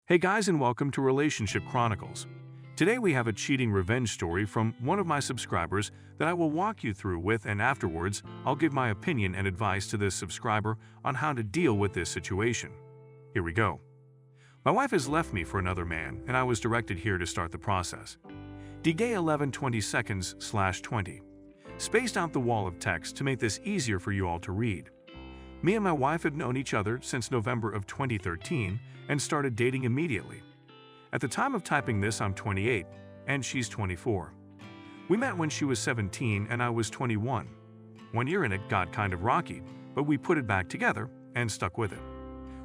Hey guys, and welcome to Relationship Chronicles. Today we have a cheating revenge story from one of my subscribers that I will walk you through with, and afterwards I'll give my opinion and advice to this subscriber on how to deal with this situation. Here we go. My wife has left me for another man, and I was directed here to start the process. Day 11/22/20. Spaced out the wall of text to make this easier for you all to read. Me and my wife had known each other since November of 2013 and started dating immediately. At the time of typing this, I'm 28 and she's 24. We met when she was 17 and I was 21. 1 year in it got kind of rocky, but we put it back together and stuck with it.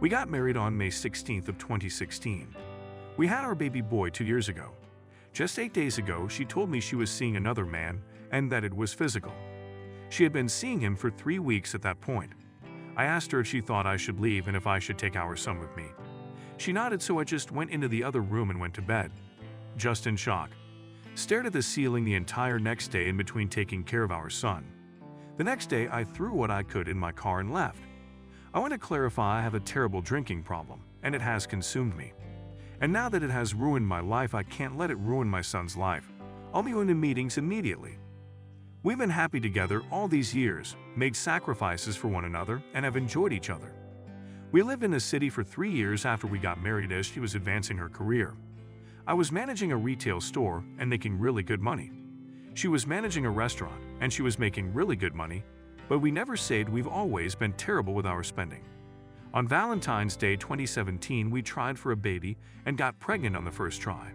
We got married on May 16th of 2016. We had our baby boy 2 years ago. Just 8 days ago, she told me she was seeing another man and that it was physical. She had been seeing him for 3 weeks at that point. I asked her if she thought I should leave and if I should take our son with me. She nodded, so I just went into the other room and went to bed. Just in shock. Stared at the ceiling the entire next day in between taking care of our son. The next day, I threw what I could in my car and left. I want to clarify I have a terrible drinking problem, and it has consumed me. And now that it has ruined my life, I can't let it ruin my son's life. I'll be going to meetings immediately. We've been happy together all these years, made sacrifices for one another, and have enjoyed each other. We lived in the city for 3 years after we got married as she was advancing her career. I was managing a retail store and making really good money. She was managing a restaurant and she was making really good money, but we never saved. We've always been terrible with our spending. On Valentine's Day 2017, we tried for a baby and got pregnant on the first try.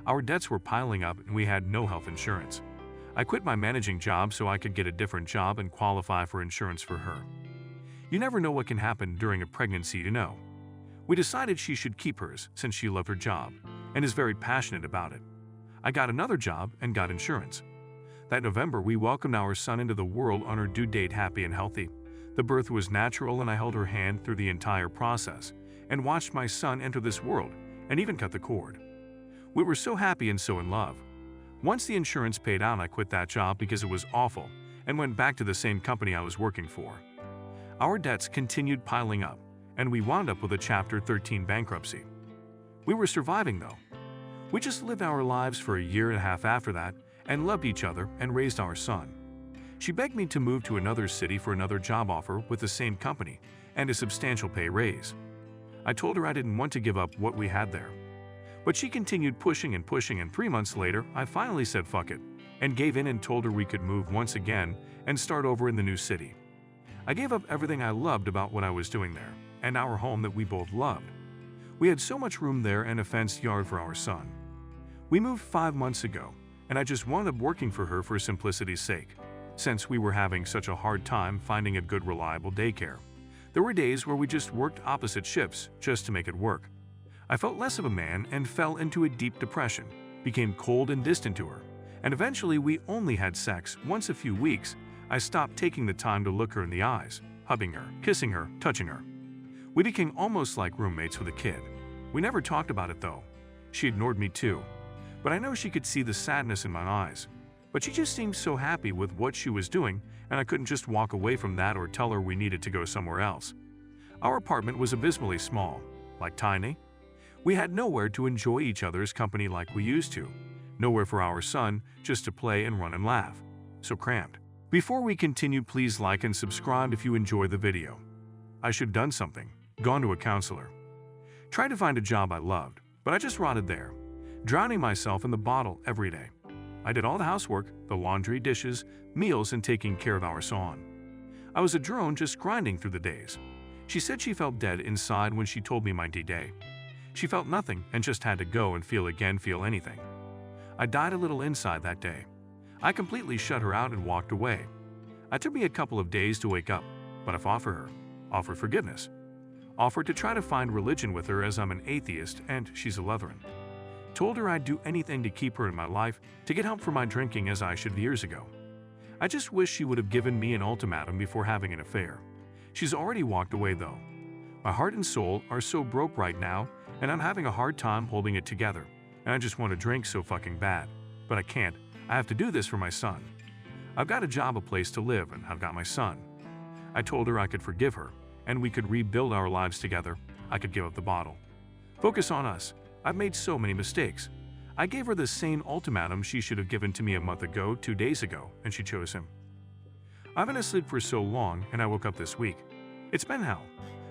Our debts were piling up and we had no health insurance. I quit my managing job so I could get a different job and qualify for insurance for her. You never know what can happen during a pregnancy, to know. We decided she should keep hers since she loved her job and is very passionate about it. I got another job and got insurance. That November, we welcomed our son into the world on her due date, happy and healthy. The birth was natural and I held her hand through the entire process and watched my son enter this world and even cut the cord. We were so happy and so in love. Once the insurance paid out, I quit that job because it was awful and went back to the same company I was working for. Our debts continued piling up, and we wound up with a Chapter 13 bankruptcy. We were surviving though. We just lived our lives for a year and a half after that and loved each other and raised our son. She begged me to move to another city for another job offer with the same company and a substantial pay raise. I told her I didn't want to give up what we had there. But she continued pushing and pushing, and 3 months later, I finally said fuck it and gave in and told her we could move once again and start over in the new city. I gave up everything I loved about what I was doing there and our home that we both loved. We had so much room there and a fenced yard for our son. We moved 5 months ago, and I just wound up working for her for simplicity's sake, since we were having such a hard time finding a good, reliable daycare. There were days where we just worked opposite shifts just to make it work. I felt less of a man and fell into a deep depression, became cold and distant to her, and eventually we only had sex once a few weeks. I stopped taking the time to look her in the eyes, hugging her, kissing her, touching her. We became almost like roommates with a kid. We never talked about it though. She ignored me too, but I know she could see the sadness in my eyes. But she just seemed so happy with what she was doing, and I couldn't just walk away from that or tell her we needed to go somewhere else. Our apartment was abysmally small, like tiny. We had nowhere to enjoy each other's company like we used to. Nowhere for our son just to play and run and laugh. So cramped. Before we continue, please like and subscribe if you enjoy the video. I should have done something. Gone to a counselor. Tried to find a job I loved, but I just rotted there, drowning myself in the bottle every day. I did all the housework, the laundry, dishes, meals, and taking care of our son. I was a drone just grinding through the days. She said she felt dead inside when she told me my D-Day. She felt nothing and just had to go and feel again, feel anything. I died a little inside that day. I completely shut her out and walked away. It took me a couple of days to wake up, but I've offered her, offered forgiveness, offered to try to find religion with her as I'm an atheist and she's a Lutheran. Told her I'd do anything to keep her in my life, to get help for my drinking as I should years ago. I just wish she would have given me an ultimatum before having an affair. She's already walked away though. My heart and soul are so broke right now, and I'm having a hard time holding it together, and I just want to drink so fucking bad. But I can't. I have to do this for my son. I've got a job, a place to live, and I've got my son. I told her I could forgive her, and we could rebuild our lives together. I could give up the bottle. Focus on us. I've made so many mistakes. I gave her the same ultimatum she should have given to me a month ago, 2 days ago, and she chose him. I've been asleep for so long and I woke up this week. It's been hell.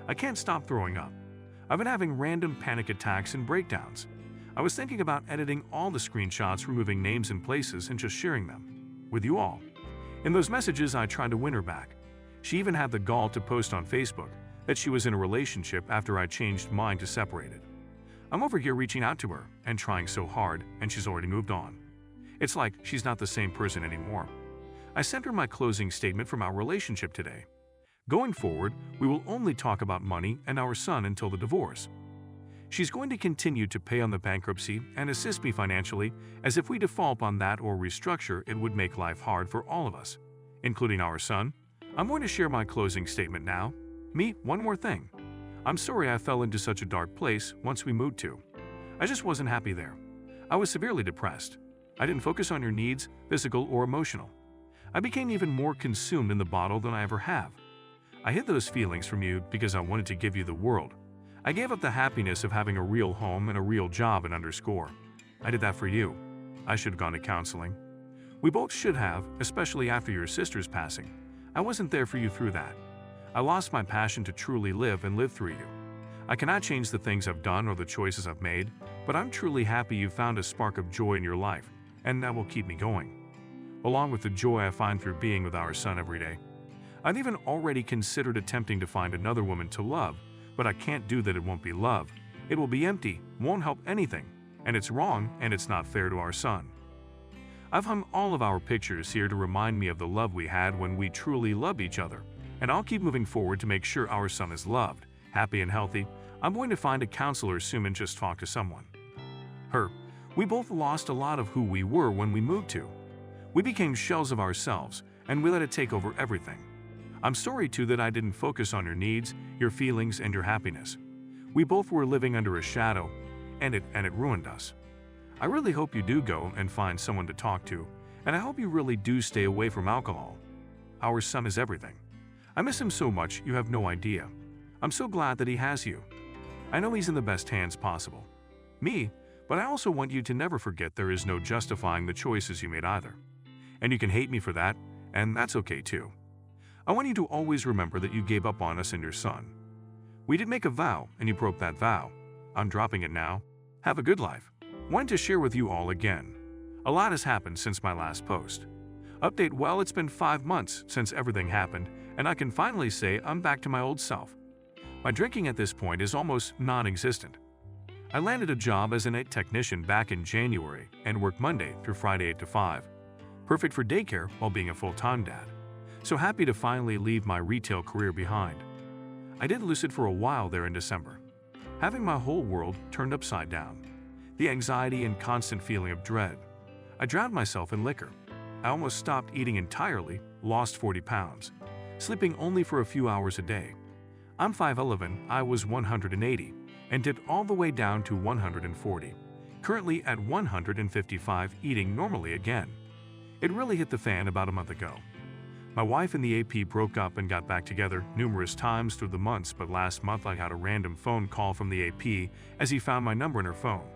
I can't stop throwing up. I've been having random panic attacks and breakdowns. I was thinking about editing all the screenshots, removing names and places, and just sharing them with you all. In those messages, I tried to win her back. She even had the gall to post on Facebook that she was in a relationship after I changed mine to separated. I'm over here reaching out to her and trying so hard, and she's already moved on. It's like she's not the same person anymore. I sent her my closing statement from our relationship today. Going forward, we will only talk about money and our son until the divorce. She's going to continue to pay on the bankruptcy and assist me financially, as if we default on that or restructure, it would make life hard for all of us, including our son. I'm going to share my closing statement now. Me, one more thing. I'm sorry I fell into such a dark place once we moved to. I just wasn't happy there. I was severely depressed. I didn't focus on your needs, physical or emotional. I became even more consumed in the bottle than I ever have. I hid those feelings from you because I wanted to give you the world. I gave up the happiness of having a real home and a real job and underscore. I did that for you. I should have gone to counseling. We both should have, especially after your sister's passing. I wasn't there for you through that. I lost my passion to truly live and live through you. I cannot change the things I've done or the choices I've made, but I'm truly happy you found a spark of joy in your life, and that will keep me going. Along with the joy I find through being with our son every day. I've even already considered attempting to find another woman to love, but I can't do that. It won't be love. It will be empty, won't help anything, and it's wrong and it's not fair to our son. I've hung all of our pictures here to remind me of the love we had when we truly loved each other, and I'll keep moving forward to make sure our son is loved, happy and healthy. I'm going to find a counselor soon and just talk to someone. Her. We both lost a lot of who we were when we moved to. We became shells of ourselves, and we let it take over everything. I'm sorry too that I didn't focus on your needs, your feelings, and your happiness. We both were living under a shadow, and it ruined us. I really hope you do go and find someone to talk to, and I hope you really do stay away from alcohol. Our son is everything. I miss him so much you have no idea. I'm so glad that he has you. I know he's in the best hands possible. Me, but I also want you to never forget there is no justifying the choices you made either. And you can hate me for that, and that's okay too. I want you to always remember that you gave up on us and your son. We did make a vow, and you broke that vow. I'm dropping it now. Have a good life. Wanted to share with you all again. A lot has happened since my last post. Update: well, it's been 5 months since everything happened, and I can finally say I'm back to my old self. My drinking at this point is almost non-existent. I landed a job as an AITA technician back in January and worked Monday through Friday 8 to 5. Perfect for daycare while being a full-time dad. So happy to finally leave my retail career behind. I did lucid for a while there in December, having my whole world turned upside down. The anxiety and constant feeling of dread. I drowned myself in liquor. I almost stopped eating entirely, lost 40 pounds, sleeping only for a few hours a day. I'm 5'11", I was 180, and dipped all the way down to 140. Currently at 155, eating normally again. It really hit the fan about a month ago. My wife and the AP broke up and got back together numerous times through the months, but last month I got a random phone call from the AP as he found my number in her phone.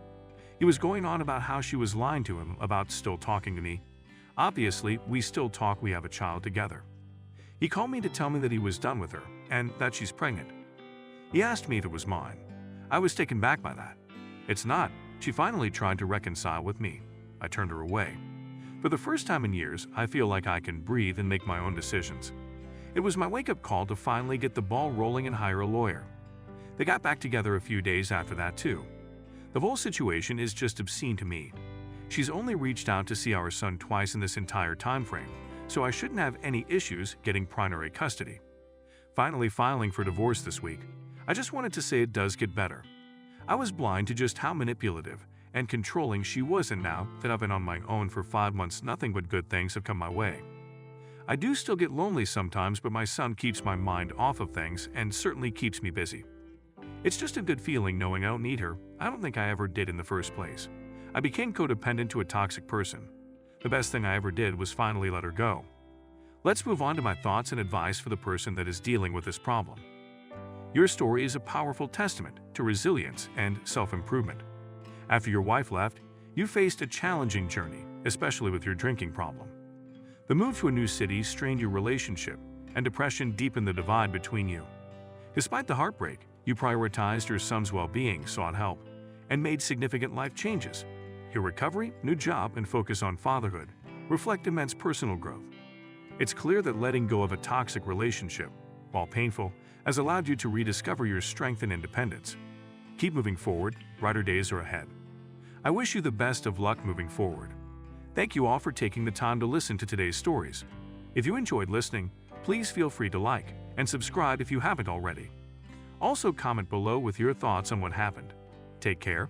He was going on about how she was lying to him about still talking to me. Obviously, we still talk, we have a child together. He called me to tell me that he was done with her and that she's pregnant. He asked me if it was mine. I was taken back by that. It's not. She finally tried to reconcile with me. I turned her away. For the first time in years, I feel like I can breathe and make my own decisions. It was my wake-up call to finally get the ball rolling and hire a lawyer. They got back together a few days after that too. The whole situation is just obscene to me. She's only reached out to see our son twice in this entire time frame, so I shouldn't have any issues getting primary custody. Finally filing for divorce this week. I just wanted to say it does get better. I was blind to just how manipulative and controlling she was, and now that I've been on my own for 5 months, nothing but good things have come my way. I do still get lonely sometimes, but my son keeps my mind off of things and certainly keeps me busy. It's just a good feeling knowing I don't need her. I don't think I ever did in the first place. I became codependent to a toxic person. The best thing I ever did was finally let her go. Let's move on to my thoughts and advice for the person that is dealing with this problem. Your story is a powerful testament to resilience and self-improvement. After your wife left, you faced a challenging journey, especially with your drinking problem. The move to a new city strained your relationship, and depression deepened the divide between you. Despite the heartbreak, you prioritized your son's well-being, sought help, and made significant life changes. Your recovery, new job, and focus on fatherhood reflect immense personal growth. It's clear that letting go of a toxic relationship, while painful, has allowed you to rediscover your strength and independence. Keep moving forward, brighter days are ahead. I wish you the best of luck moving forward. Thank you all for taking the time to listen to today's stories. If you enjoyed listening, please feel free to like and subscribe if you haven't already. Also comment below with your thoughts on what happened. Take care.